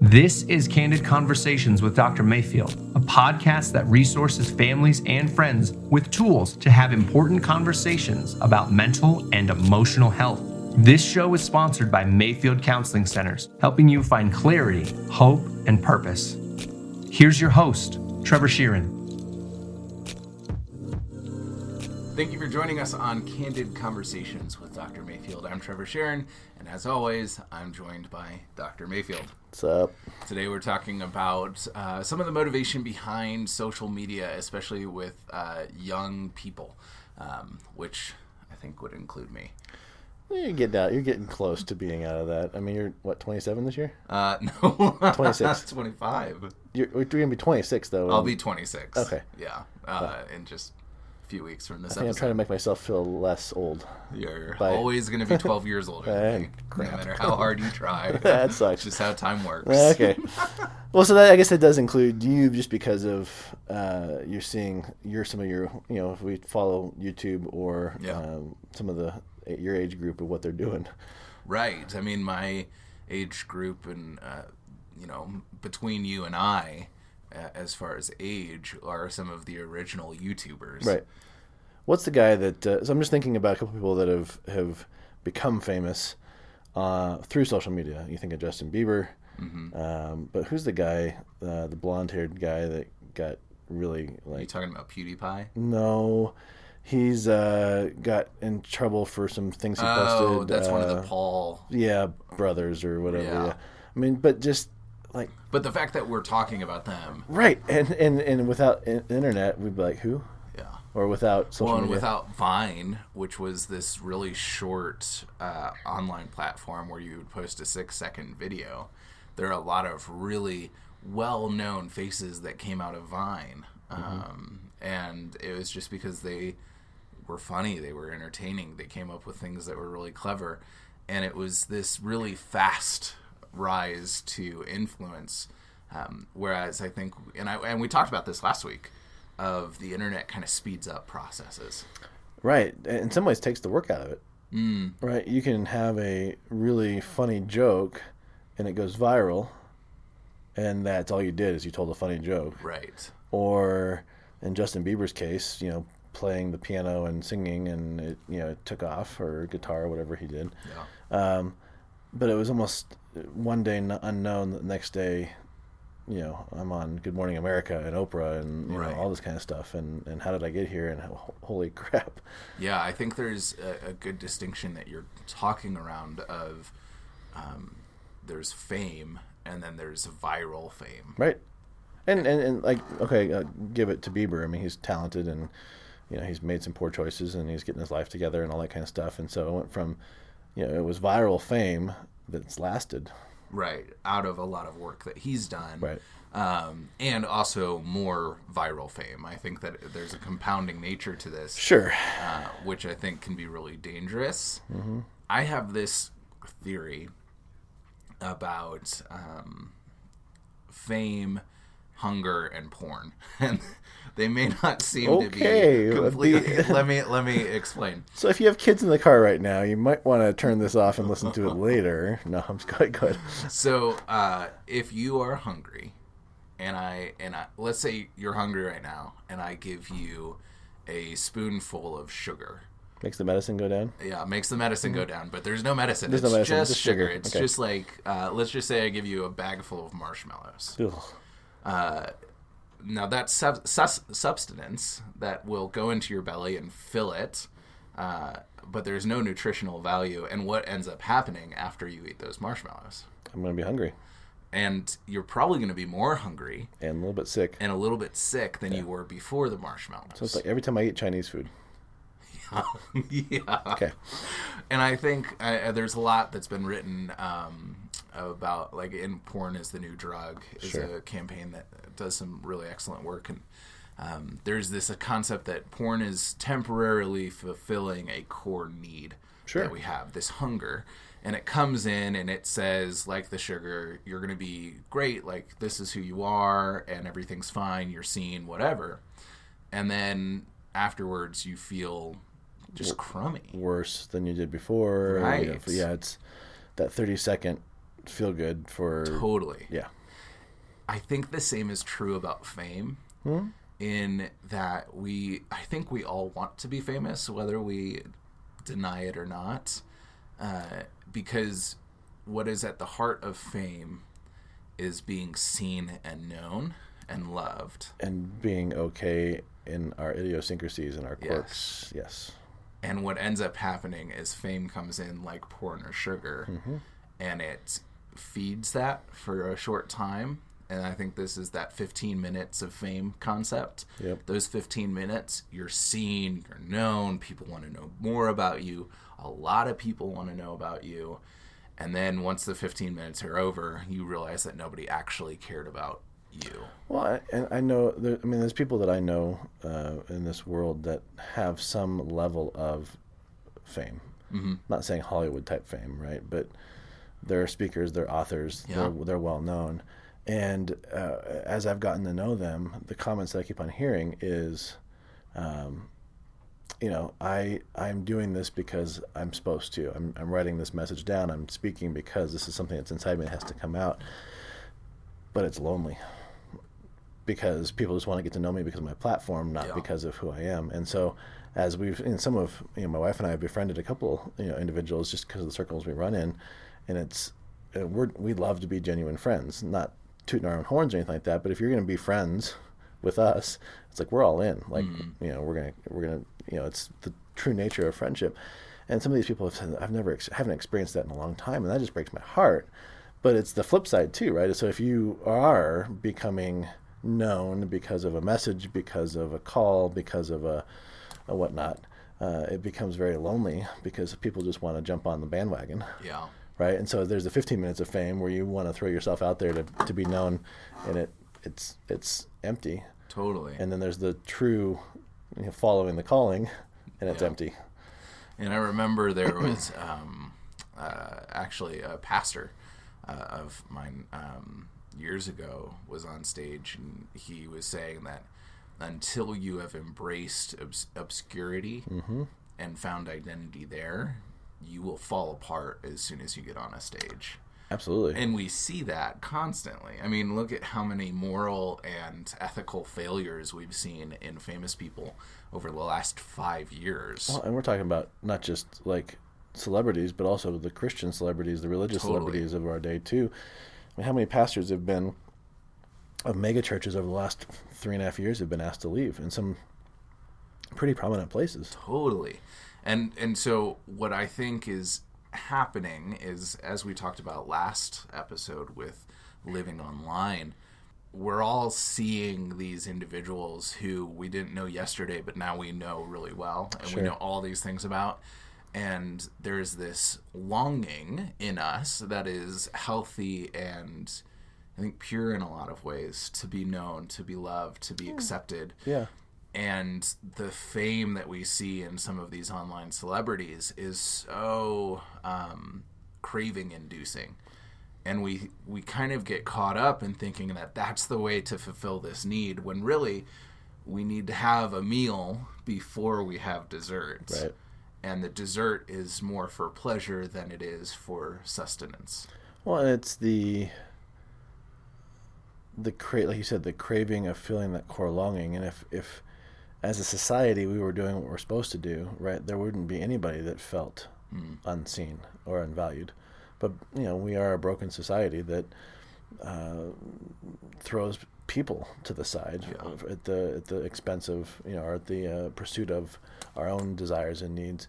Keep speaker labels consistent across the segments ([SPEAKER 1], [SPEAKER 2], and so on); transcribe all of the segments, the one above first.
[SPEAKER 1] This is Candid Conversations with Dr. Mayfield, a podcast that resources families and friends with tools to have important conversations about mental and emotional health. This show is sponsored by Mayfield Counseling Centers, helping you find clarity, hope, and purpose. Here's your host, Trever Shirin.
[SPEAKER 2] Thank you for joining us on Candid Conversations with Dr. Mayfield. I'm Trever Shirin, and as always, I'm joined by Dr. Mayfield.
[SPEAKER 3] What's up?
[SPEAKER 2] Today we're talking about some of the motivation behind social media, especially with young people, which I think would include me.
[SPEAKER 3] You're getting close to being out of that. I mean, you're, 27 this year?
[SPEAKER 2] No.
[SPEAKER 3] 26.
[SPEAKER 2] 25.
[SPEAKER 3] You're going to be 26, though.
[SPEAKER 2] I'll be 26.
[SPEAKER 3] Okay.
[SPEAKER 2] Yeah. In just a few weeks from this
[SPEAKER 3] I think
[SPEAKER 2] episode.
[SPEAKER 3] I'm trying to make myself feel less old.
[SPEAKER 2] You're always going to be 12 years older than me, no matter how hard you try.
[SPEAKER 3] That sucks.
[SPEAKER 2] Just how time works.
[SPEAKER 3] Okay. Well, so I guess that does include you, just because of if we follow YouTube or some of your age group of what they're doing.
[SPEAKER 2] Right. I mean, my age group and, between you and I, as far as age, are some of the original YouTubers.
[SPEAKER 3] Right. What's the guy that... so I'm just thinking about a couple people that have become famous through social media. You think of Justin Bieber. Mm-hmm. But who's the guy, the blonde-haired guy that got really...
[SPEAKER 2] Are you talking about PewDiePie?
[SPEAKER 3] No. He's got in trouble for some things he posted.
[SPEAKER 2] Oh, that's one of the Paul...
[SPEAKER 3] Yeah, brothers or whatever.
[SPEAKER 2] Yeah.
[SPEAKER 3] I mean, but just...
[SPEAKER 2] But the fact that we're talking about them,
[SPEAKER 3] right, and without internet, we'd be like, who?
[SPEAKER 2] Yeah.
[SPEAKER 3] Or without social media.
[SPEAKER 2] Without Vine, which was this really short online platform where you would post a 6-second video, there are a lot of really well-known faces that came out of Vine, and it was just because they were funny, they were entertaining, they came up with things that were really clever, and it was this really fast rise to influence, whereas I think, and we talked about this last week, of the internet kind of speeds up processes.
[SPEAKER 3] Right. In some ways takes the work out of it. Right. You can have a really funny joke and it goes viral, and that's all you did is you told a funny joke.
[SPEAKER 2] Right.
[SPEAKER 3] Or in Justin Bieber's case, playing the piano and singing, and it took off, or guitar or whatever he did.
[SPEAKER 2] Yeah.
[SPEAKER 3] But it was almost one day unknown. The next day, I'm on Good Morning America and Oprah and all this kind of stuff. And how did I get here? And holy crap.
[SPEAKER 2] Yeah, I think there's a good distinction that you're talking around of there's fame and then there's viral fame.
[SPEAKER 3] Right. And like, okay, give it to Bieber. I mean, he's talented and, he's made some poor choices and he's getting his life together and all that kind of stuff. And so it went from... it was viral fame that's lasted.
[SPEAKER 2] Right, out of a lot of work that he's done.
[SPEAKER 3] Right.
[SPEAKER 2] And also more viral fame. I think that there's a compounding nature to this.
[SPEAKER 3] Sure.
[SPEAKER 2] Which I think can be really dangerous.
[SPEAKER 3] Mm-hmm.
[SPEAKER 2] I have this theory about fame, hunger, and porn. And they may not seem to be completely... Let me explain.
[SPEAKER 3] So if you have kids in the car right now, you might want to turn this off and listen to it later. No, I'm just good.
[SPEAKER 2] So if you are hungry, and I let's say you're hungry right now, and I give you a spoonful of sugar.
[SPEAKER 3] Makes the medicine go down?
[SPEAKER 2] Yeah, it makes the medicine go down, but there's no medicine.
[SPEAKER 3] There's no medicine,
[SPEAKER 2] just sugar.
[SPEAKER 3] Okay.
[SPEAKER 2] It's just like, let's just say I give you a bag full of marshmallows. Now that's substance that will go into your belly and fill it, but there's no nutritional value. And what ends up happening after you eat those marshmallows?
[SPEAKER 3] I'm going to be hungry.
[SPEAKER 2] And you're probably going to be more hungry.
[SPEAKER 3] And a little bit sick.
[SPEAKER 2] Than you were before the marshmallows.
[SPEAKER 3] So it's like every time I eat Chinese food.
[SPEAKER 2] Yeah.
[SPEAKER 3] Okay.
[SPEAKER 2] And I think there's a lot that's been written about, like, in Porn is the New Drug is a campaign that does some really excellent work. And there's a concept that porn is temporarily fulfilling a core need that we have, this hunger. And it comes in and it says, like the sugar, you're going to be great, like this is who you are, and everything's fine, you're seen, whatever. And then afterwards you feel just crummy.
[SPEAKER 3] Worse than you did before.
[SPEAKER 2] Right.
[SPEAKER 3] It's that 30-second feel good for...
[SPEAKER 2] Totally.
[SPEAKER 3] Yeah.
[SPEAKER 2] I think the same is true about fame, in that I think we all want to be famous, whether we deny it or not, because what is at the heart of fame is being seen and known and loved. And
[SPEAKER 3] being okay in our idiosyncrasies and our quirks. Yes.
[SPEAKER 2] And what ends up happening is fame comes in like porn or sugar, and it feeds that for a short time. And I think this is that 15 minutes of fame concept.
[SPEAKER 3] Yep.
[SPEAKER 2] Those 15 minutes, you're seen, you're known, people want to know more about you. A lot of people want to know about you. And then once the 15 minutes are over, you realize that nobody actually cared about you.
[SPEAKER 3] Well, I know, there's people that I know in this world that have some level of fame. I'm not saying Hollywood type fame, right? But they're speakers, they're authors, they're well known. And as I've gotten to know them, the comments that I keep on hearing is, I'm doing this because I'm supposed to. I'm writing this message down. I'm speaking because this is something that's inside me that has to come out. But it's lonely because people just want to get to know me because of my platform, not because of who I am. And so, as my wife and I have befriended a couple, individuals just because of the circles we run in, and we love to be genuine friends, not tooting our own horns or anything like that. But if you're going to be friends with us, it's like we're all in. Like we're gonna it's the true nature of friendship. And some of these people have said, haven't experienced that in a long time, and that just breaks my heart. But it's the flip side too, right? So if you are becoming known because of a message, because of a call, because of a whatnot, it becomes very lonely because people just want to jump on the bandwagon.
[SPEAKER 2] Yeah.
[SPEAKER 3] Right. And so there's the 15 minutes of fame where you want to throw yourself out there to be known, and it's empty.
[SPEAKER 2] Totally.
[SPEAKER 3] And then there's the true following the calling, and it's empty.
[SPEAKER 2] And I remember there was actually a pastor of mine years ago was on stage, and he was saying that until you have embraced obscurity and found identity there, you will fall apart as soon as you get on a stage.
[SPEAKER 3] Absolutely.
[SPEAKER 2] And we see that constantly. I mean, look at how many moral and ethical failures we've seen in famous people over the last 5 years.
[SPEAKER 3] Well, and we're talking about not just like celebrities, but also the Christian celebrities, the religious celebrities of our day too. I mean, how many pastors have been of mega churches over the last 3.5 years have been asked to leave in some pretty prominent places?
[SPEAKER 2] Totally. And so what I think is happening is, as we talked about last episode with living online, we're all seeing these individuals who we didn't know yesterday, but now we know really well, and we know all these things about. And there's this longing in us that is healthy and I think pure in a lot of ways, to be known, to be loved, to be accepted. Yeah. And the fame that we see in some of these online celebrities is so craving-inducing. And we kind of get caught up in thinking that that's the way to fulfill this need, when really we need to have a meal before we have dessert. Right. And the dessert is more for pleasure than it is for sustenance.
[SPEAKER 3] Well, and it's like you said, the craving of feeling that core longing. And if as a society we were doing what we're supposed to do, right, there wouldn't be anybody that felt unseen or unvalued. But we are a broken society that throws people to the side at the expense of or at the pursuit of our own desires and needs.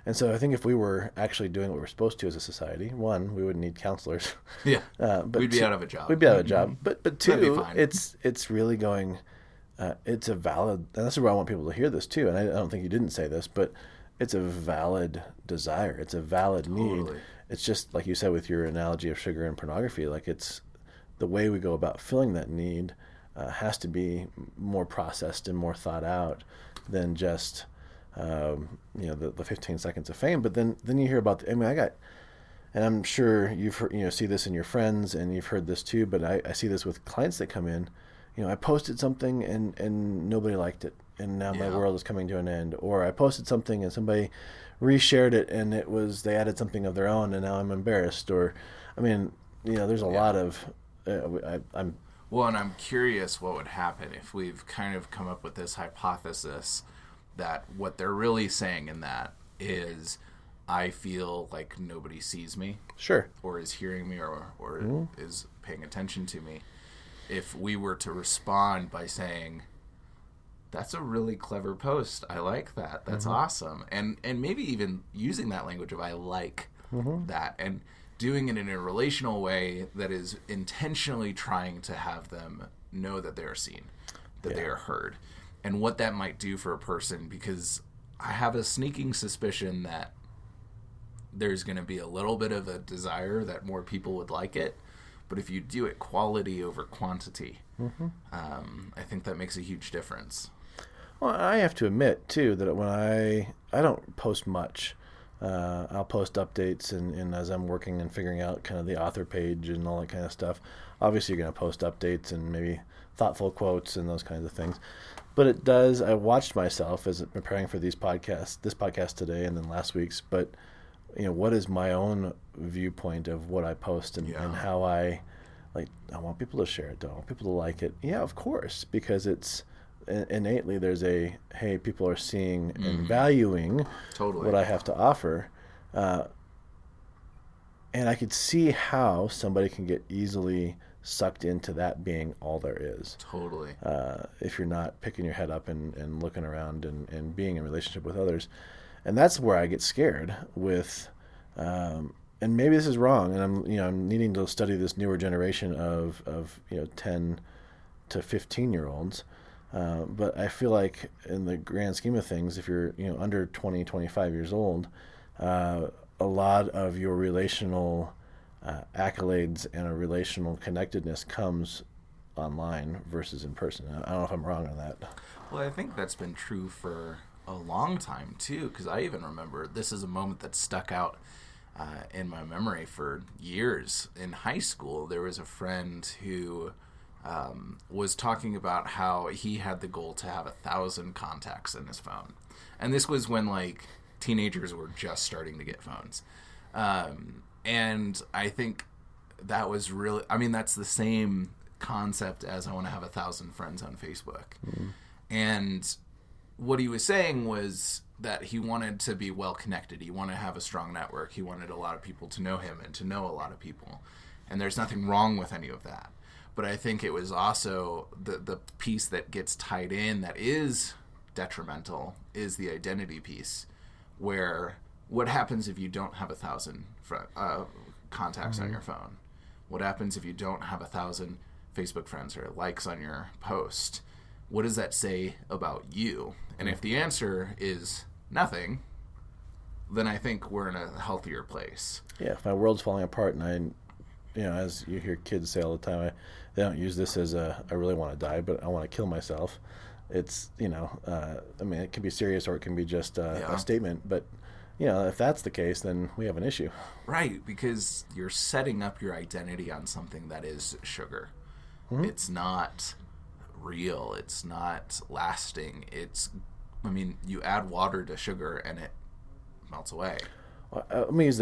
[SPEAKER 3] And so I think if we were actually doing what we're supposed to as a society, one, we wouldn't need counselors. Yeah,
[SPEAKER 2] but we'd be out of a job.
[SPEAKER 3] We'd be out of a job. But two, it's really going. It's a valid, and that's where I want people to hear this too. And I don't think you didn't say this, but it's a valid desire. It's a valid need. It's just like you said with your analogy of sugar and pornography. Like, it's the way we go about filling that need has to be more processed and more thought out than just the 15 seconds of fame. But then you hear about and I'm sure you've heard, see this in your friends, and you've heard this too. But I see this with clients that come in. I posted something and nobody liked it, and now my world is coming to an end. Or I posted something and somebody reshared it, and they added something of their own, and now I'm embarrassed. Or, I mean, there's a lot of, I'm
[SPEAKER 2] Well, and I'm curious what would happen if we've kind of come up with this hypothesis that what they're really saying in that is, I feel like nobody sees me.
[SPEAKER 3] Sure.
[SPEAKER 2] Or is hearing me, or is paying attention to me. If we were to respond by saying, that's a really clever post, I like that, that's awesome, and maybe even using that language of I like that, and doing it in a relational way that is intentionally trying to have them know that they are seen, that they are heard, and what that might do for a person, because I have a sneaking suspicion that there's going to be a little bit of a desire that more people would like it, but if you do it quality over quantity, I think that makes a huge difference.
[SPEAKER 3] Well, I have to admit, too, that when I don't post much. I'll post updates, and as I'm working and figuring out kind of the author page and all that kind of stuff, obviously you're going to post updates and maybe thoughtful quotes and those kinds of things. But it does, I watched myself as preparing for this podcast today and then last week's, but what is my own viewpoint of what I post and how I want people to share it. Do I want people to like it? Yeah, of course, because it's innately there's hey, people are seeing and valuing what I have to offer. And I could see how somebody can get easily sucked into that being all there is. Totally. If you're not picking your head up and looking around and being in relationship with others. And that's where I get scared with, and maybe this is wrong, and I'm needing to study this newer generation of 10 to 15-year-olds. But I feel like in the grand scheme of things, if you're under 20, 25 years old, a lot of your relational accolades and a relational connectedness comes online versus in person. I don't know if I'm wrong on that.
[SPEAKER 2] Well, I think that's been true for a long time too, because I even remember this is a moment that stuck out in my memory for years. In high school, there was a friend who was talking about how he had the goal to have 1,000 contacts in his phone, and this was when teenagers were just starting to get phones, and I think that was really, that's the same concept as I want to have 1,000 friends on Facebook. And what he was saying was that he wanted to be well connected. He wanted to have a strong network. He wanted a lot of people to know him and to know a lot of people. And there's nothing wrong with any of that. But I think it was also the piece that gets tied in that is detrimental is the identity piece, where what happens if you don't have 1,000 contacts on your phone? What happens if you don't have 1,000 Facebook friends or likes on your post? What does that say about you? And if the answer is nothing, then I think we're in a healthier place.
[SPEAKER 3] Yeah, if my world's falling apart and as you hear kids say all the time, they don't use this as I really want to die, but I want to kill myself. It's, it can be serious or it can be just a statement, but if that's the case, then we have an issue.
[SPEAKER 2] Right, because you're setting up your identity on something that is sugar. It's not real. It's not lasting. You add water to sugar and it melts away.
[SPEAKER 3] Let me use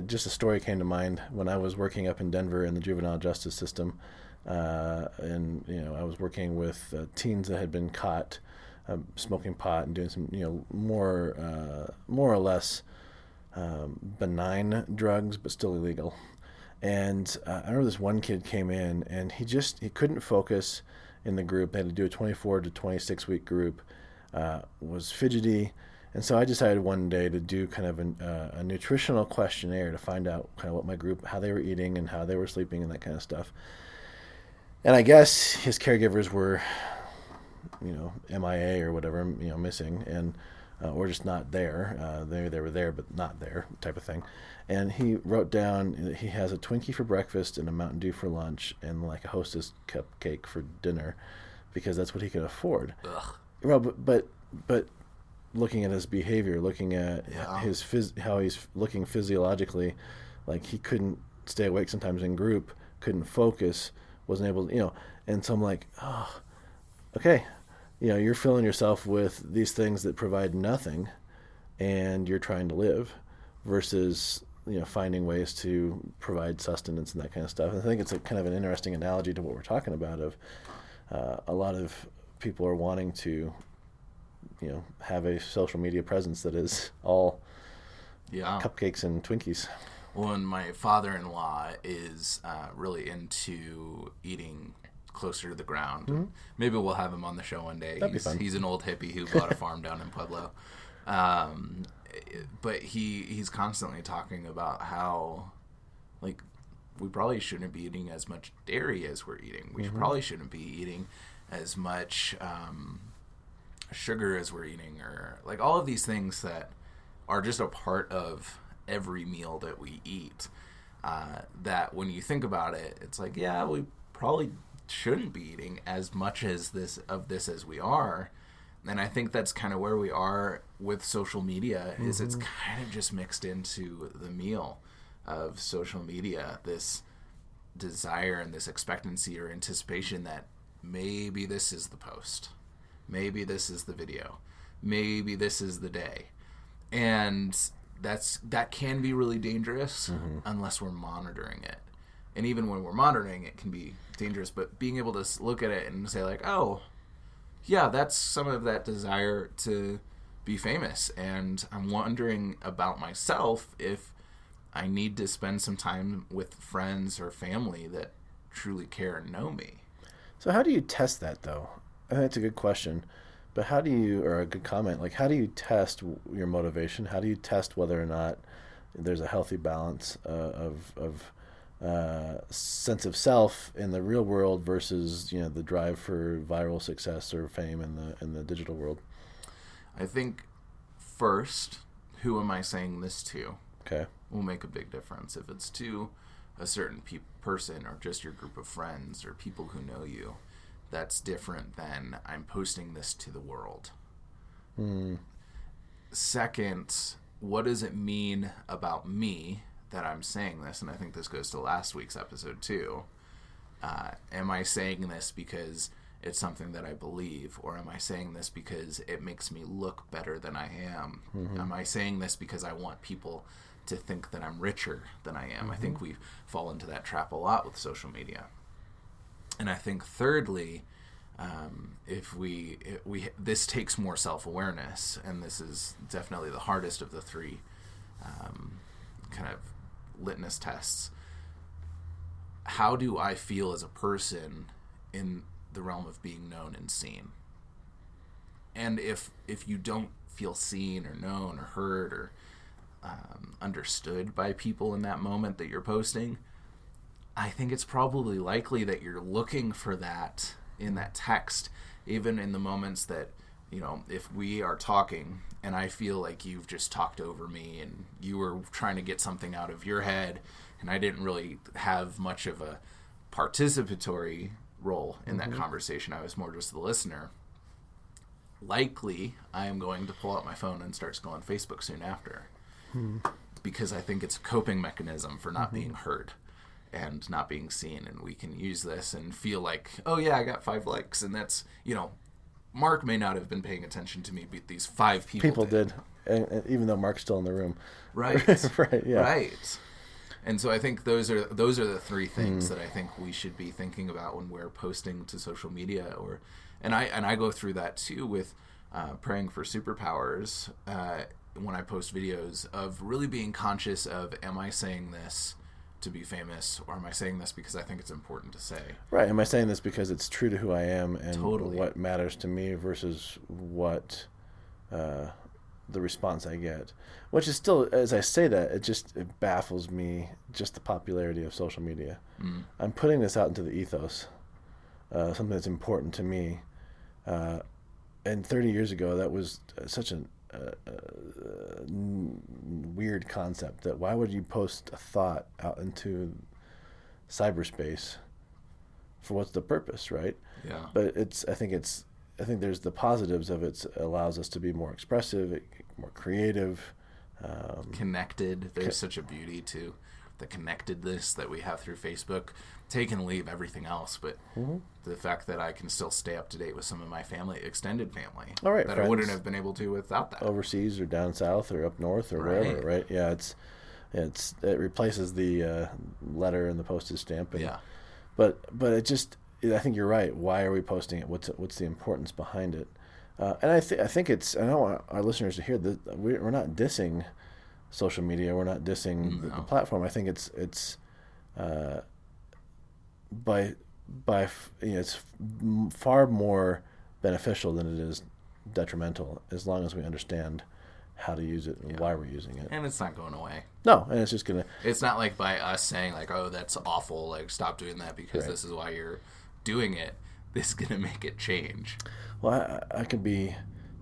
[SPEAKER 3] just a story came to mind when I was working up in Denver in the juvenile justice system, and I was working with teens that had been caught smoking pot and doing some more or less benign drugs, but still illegal. And I remember this one kid came in and he couldn't focus in the group. They had to do a 24 to 26 week group. Was fidgety. And so I decided one day to do kind of a nutritional questionnaire to find out kind of what my group, how they were eating and how they were sleeping and that kind of stuff. And I guess his caregivers were, MIA or whatever, missing, and or just not there. They were there but not there type of thing. And he wrote down that he has a Twinkie for breakfast and a Mountain Dew for lunch and like a Hostess cupcake for dinner, because that's what he could afford.
[SPEAKER 2] Ugh.
[SPEAKER 3] Well, but looking at his behavior, looking at how he's looking physiologically, like he couldn't stay awake sometimes in group, couldn't focus, wasn't able to, and so I'm like, oh, okay, you're filling yourself with these things that provide nothing and you're trying to live versus finding ways to provide sustenance and that kind of stuff. And I think it's a kind of an interesting analogy to what we're talking about of a lot of people are wanting to, have a social media presence that is all cupcakes and Twinkies.
[SPEAKER 2] Well, and my father-in-law is really into eating closer to the ground. Mm-hmm. Maybe we'll have him on the show one day.
[SPEAKER 3] That'd be fun.
[SPEAKER 2] He's an old hippie who bought a farm down in Pueblo. But he's constantly talking about how, like, we probably shouldn't be eating as much dairy as we're eating. We probably shouldn't be eating as much sugar as we're eating, or like all of these things that are just a part of every meal that we eat. That when you think about it, it's like, yeah, we probably shouldn't be eating as much as this as we are. And I think that's kind of where we are with social media, is it's kind of just mixed into the meal of social media, this desire and this expectancy or anticipation that maybe this is the post, maybe this is the video, maybe this is the day. And that can be really dangerous unless we're monitoring it. And even when we're monitoring it, can be dangerous, but being able to look at it and say like, oh, yeah, that's some of that desire to be famous. And I'm wondering about myself if I need to spend some time with friends or family that truly care and know me.
[SPEAKER 3] So how do you test that, though? I think that's a good question. But how do you, or a good comment, like how do you test your motivation? How do you test whether or not there's a healthy balance of sense of self in the real world versus the drive for viral success or fame in the digital world?
[SPEAKER 2] I think first, who am I saying this to?
[SPEAKER 3] Okay,
[SPEAKER 2] will make a big difference. If it's to a certain person or just your group of friends or people who know you, that's different than I'm posting this to the world. Second, what does it mean about me that I'm saying this? And I think this goes to last week's episode too. Am I saying this because it's something that I believe, or am I saying this because it makes me look better than I am? Am I saying this because I want people to think that I'm richer than I am? I think we fall into that trap a lot with social media. And I think thirdly, if we this takes more self-awareness, and this is definitely the hardest of the three kind of litmus tests. How do I feel as a person in the realm of being known and seen? And if you don't feel seen or known or heard or understood by people in that moment that you're posting, I think it's probably likely that you're looking for that in that text, even in the moments that, if we are talking and I feel like you've just talked over me and you were trying to get something out of your head and I didn't really have much of a participatory role in that conversation, I was more just the listener, likely I am going to pull out my phone and start scrolling Facebook soon after. Because I think it's a coping mechanism for not being heard and not being seen. And we can use this and feel like, oh yeah, I got 5 likes. And that's, Mark may not have been paying attention to me, but these 5 people did.
[SPEAKER 3] And even though Mark's still in the room.
[SPEAKER 2] Right.
[SPEAKER 3] Right, yeah.
[SPEAKER 2] Right. And so I think those are the 3 things that I think we should be thinking about when we're posting to social media. And I go through that too with praying for superpowers when I post videos, of really being conscious of, am I saying this to be famous, or am I saying this because I think it's important to say?
[SPEAKER 3] Right. Am I saying this because it's true to who I am and
[SPEAKER 2] Totally.
[SPEAKER 3] what matters to me versus what the response I get? Which is still, as I say that, it baffles me, just the popularity of social media. I'm putting this out into the ethos, something that's important to me. And 30 years ago, that was such a weird concept, that why would you post a thought out into cyberspace? For what's the purpose, right?
[SPEAKER 2] Yeah.
[SPEAKER 3] But I think there's the positives of it. It allows us to be more expressive, more creative,
[SPEAKER 2] connected. There's such a beauty to the connectedness that we have through Facebook. Take and leave everything else, but the fact that I can still stay up to date with some of my family, extended family,
[SPEAKER 3] all right,
[SPEAKER 2] that
[SPEAKER 3] friends,
[SPEAKER 2] I wouldn't have been able to without that.
[SPEAKER 3] Overseas or down south or up north or wherever, right? Yeah, It replaces the letter and the postage stamp. And,
[SPEAKER 2] Yeah.
[SPEAKER 3] But it just, I think you're right. Why are we posting it? What's the importance behind it? And I think it's, I don't want our listeners to hear that we're not dissing social media. We're not dissing the platform. I think it's it's far more beneficial than it is detrimental, as long as we understand how to use it and why we're using it.
[SPEAKER 2] And it's not going away.
[SPEAKER 3] No, and it's just gonna.
[SPEAKER 2] It's not like by us saying like, "Oh, that's awful," like stop doing that because this is why you're doing it. This is gonna make it change.
[SPEAKER 3] Well, I could be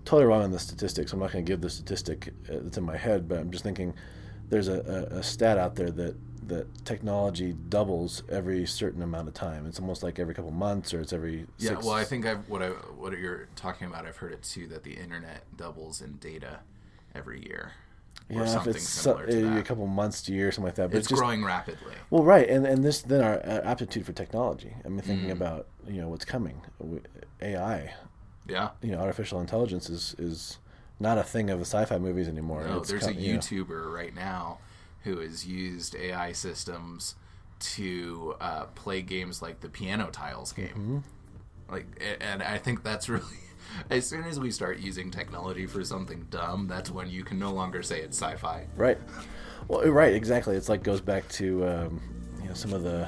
[SPEAKER 3] totally wrong on the statistics. I'm not going to give the statistic that's in my head, but I'm just thinking there's a stat out there that technology doubles every certain amount of time. It's almost like every couple months, or it's every 6.
[SPEAKER 2] Yeah, well, I think what you're talking about, I've heard it too, that the internet doubles in data every year. Or
[SPEAKER 3] if
[SPEAKER 2] something
[SPEAKER 3] it's
[SPEAKER 2] similar to that.
[SPEAKER 3] a couple months to a year, something like that. But
[SPEAKER 2] It's growing rapidly.
[SPEAKER 3] Well, right, and this then our aptitude for technology. I mean, thinking about what's coming, AI.
[SPEAKER 2] Yeah.
[SPEAKER 3] Artificial intelligence is not a thing of the sci-fi movies anymore.
[SPEAKER 2] No, there's a YouTuber right now who has used AI systems to play games like the piano tiles game. And I think that's really, as soon as we start using technology for something dumb, that's when you can no longer say it's sci-fi.
[SPEAKER 3] Right. Well, right, exactly. It's like goes back to some of the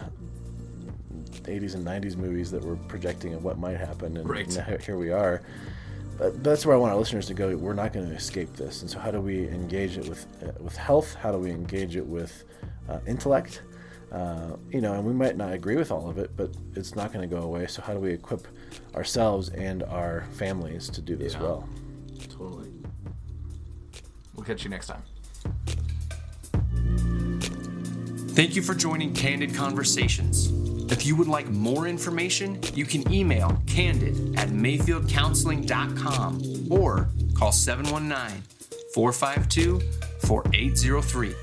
[SPEAKER 3] 80s and 90s movies that were projecting what might happen, and now here we are. But that's where I want our listeners to go. We're not going to escape this, and so how do we engage it with health? How do we engage it with intellect? And we might not agree with all of it, but it's not going to go away. So how do we equip ourselves and our families to do this well?
[SPEAKER 2] Totally. We'll catch you next time.
[SPEAKER 1] Thank you for joining Candid Conversations. If you would like more information, you can email candid@mayfieldcounseling.com or call 719-452-4803.